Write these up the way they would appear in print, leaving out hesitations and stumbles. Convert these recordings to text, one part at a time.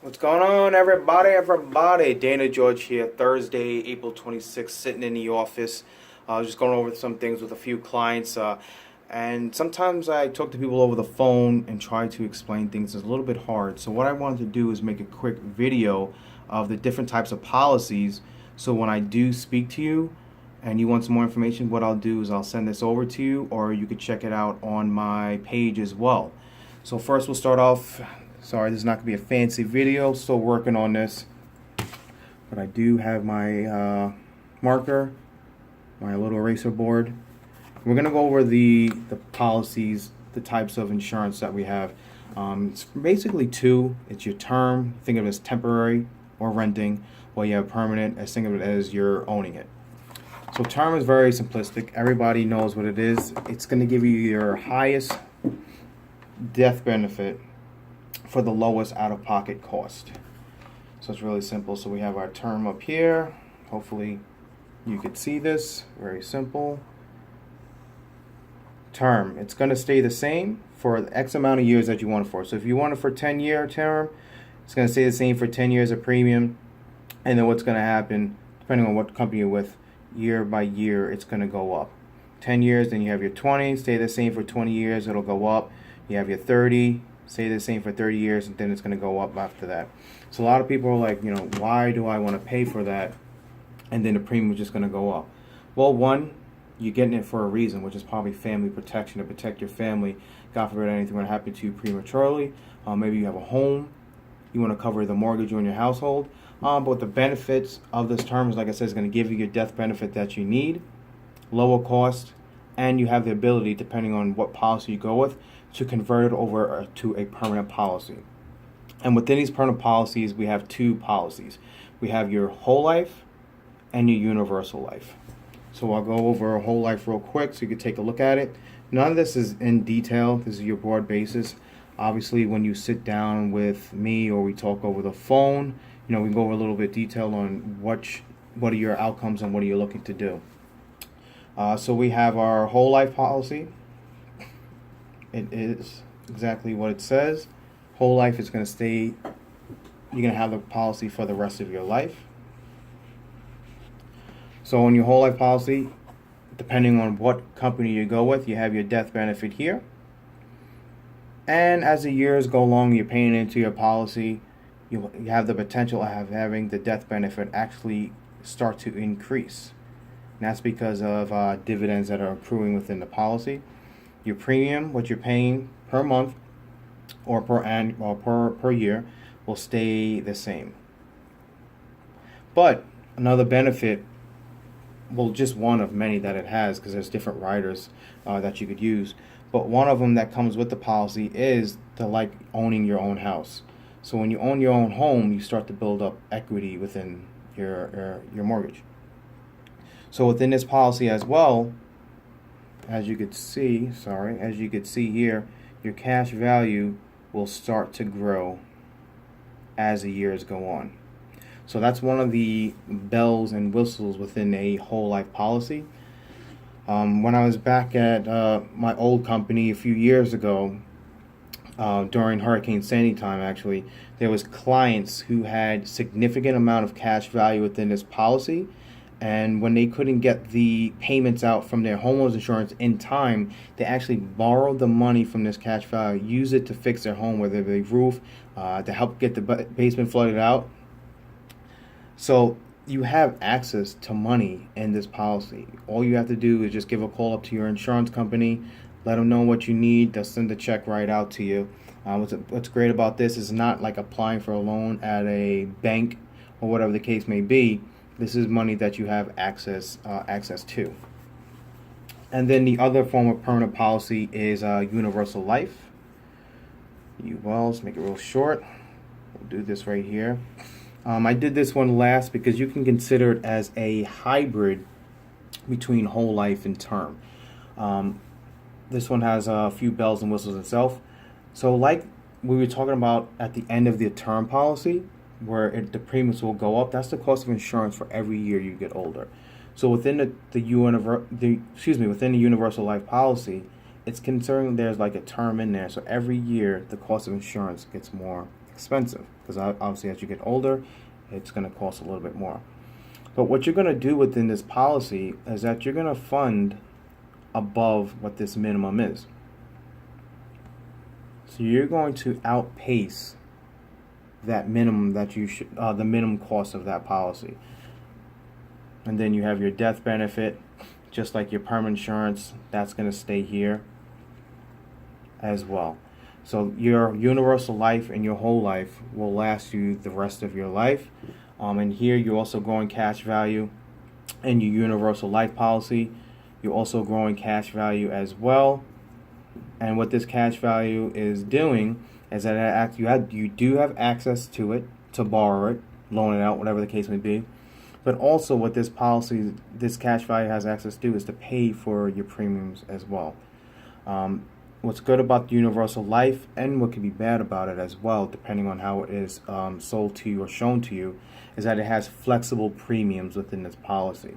What's going on, everybody? Dana George here, Thursday, April 26th, sitting in the office. Just going over some things with a few clients. And sometimes I talk to people over the phone and try to explain things. It's a little bit hard. So what I wanted to do is make a quick video of the different types of policies. So when I do speak to you and you want some more information, what I'll do is I'll send this over to you, or you could check it out on my page as well. So first we'll start off. Sorry, this is not going to be a fancy video. Still working on this. But I do have my marker, my little eraser board. We're going to go over the policies, the types of insurance that we have. It's basically two. It's your term. Think of it as temporary or renting. Or you have permanent, as think of it as you're owning it. So term is very simplistic. Everybody knows what it is. It's going to give you your highest death benefit for the lowest out-of-pocket cost. So it's really simple. So we have our term up here. Hopefully you could see this. Very simple. Term. It's going to stay the same for the X amount of years that you want it for. So if you want it for 10-year term, it's going to stay the same for 10 years of premium. And then what's going to happen, depending on what company you're with, year by year, it's going to go up. 10 years, then you have your 20, stay the same for 20 years, it'll go up. You have your 30, stay the same for 30 years, and then it's going to go up after that. So a lot of people are like, why do I want to pay for that? And then the premium is just going to go up. Well, one, you're getting it for a reason, which is probably family protection, to protect your family. God forbid anything would happen to you prematurely. Maybe you have a home. You want to cover the mortgage on your household. But the benefits of this term is, like I said, is going to give you your death benefit that you need, lower cost, and you have the ability, depending on what policy you go with, to convert it over to a permanent policy. And within these permanent policies, we have two policies. We have your whole life and your universal life. So I'll go over a whole life real quick so you can take a look at it. None of this is in detail. This is your broad basis. Obviously, when you sit down with me or we talk over the phone, we go over a little bit detail on what are your outcomes and what are you looking to do. So we have our whole life policy. It is exactly what it says. Whole life is going to stay. You're going to have the policy for the rest of your life. So on your whole life policy, depending on what company you go with, you have your death benefit here. And as the years go along, you're paying into your policy, you have the potential of having the death benefit actually start to increase. And that's because of dividends that are accruing within the policy. Your premium, what you're paying per month or per year, will stay the same. But another benefit, well, just one of many that it has, because there's different riders that you could use. But one of them that comes with the policy is like owning your own house. So when you own your own home, you start to build up equity within your mortgage. So within this policy as well, as you could see here, your cash value will start to grow as the years go on. So that's one of the bells and whistles within a whole life policy. When I was back at my old company a few years ago, during Hurricane Sandy time, actually, there was clients who had significant amount of cash value within this policy. And when they couldn't get the payments out from their homeowners insurance in time, they actually borrowed the money from this cash value, use it to fix their home, whether it be roof, to help get the basement flooded out. So you have access to money in this policy. All you have to do is just give a call up to your insurance company, let them know what you need. They'll send the check right out to you. What's great about this is not like applying for a loan at a bank or whatever the case may be. This is money that you have access to. And then the other form of permanent policy is universal life. Let's make it real short. We'll do this right here. I did this one last because you can consider it as a hybrid between whole life and term. This one has a few bells and whistles itself. So like we were talking about at the end of the term policy, where the premiums will go up, that's the cost of insurance for every year you get older. So within the universal life policy, it's concerning there's like a term in there. So every year the cost of insurance gets more expensive, because obviously as you get older, it's going to cost a little bit more. But what you're going to do within this policy is that you're going to fund above what this minimum is. So you're going to outpace that minimum that you should, the minimum cost of that policy. And then you have your death benefit, just like your permanent insurance, that's going to stay here as well. So your universal life and your whole life will last you the rest of your life. And here you're also growing cash value in your universal life policy. You're also growing cash value as well. And what this cash value is doing is that you do have access to it, to borrow it, loan it out, whatever the case may be. But also what this cash value has access to is to pay for your premiums as well. What's good about the universal life, and what can be bad about it as well, depending on how it is sold to you or shown to you, is that it has flexible premiums within this policy.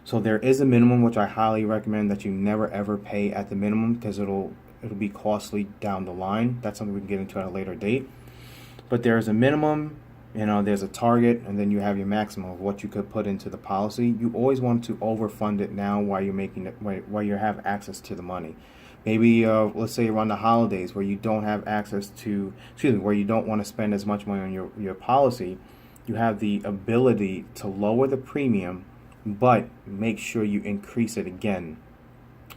So there is a minimum, which I highly recommend that you never ever pay at the minimum, because it'll be costly down the line. That's something we can get into at a later date. But there is a minimum, there's a target, and then you have your maximum of what you could put into the policy. You always want to overfund it now while you're making it, while you have access to the money. Maybe let's say around the holidays where you don't have access to, where you don't want to spend as much money on your policy, you have the ability to lower the premium, but make sure you increase it again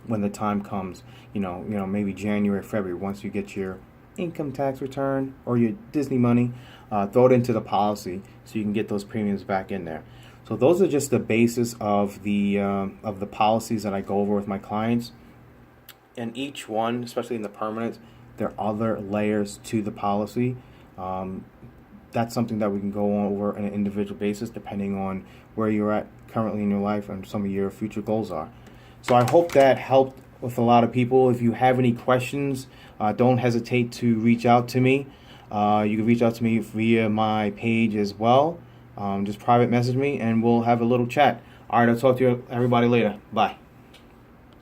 when the time comes. Maybe January, February, once you get your income tax return or your Disney money, throw it into the policy so you can get those premiums back in there. So those are just the basis of the policies that I go over with my clients. And each one, especially in the permanent, there are other layers to the policy. That's something that we can go over on an individual basis depending on where you're at currently in your life and some of your future goals are. So I hope that helped with a lot of people. If you have any questions, don't hesitate to reach out to me. You can reach out to me via my page as well. Just private message me and we'll have a little chat. All right, I'll talk to you everybody later. Bye.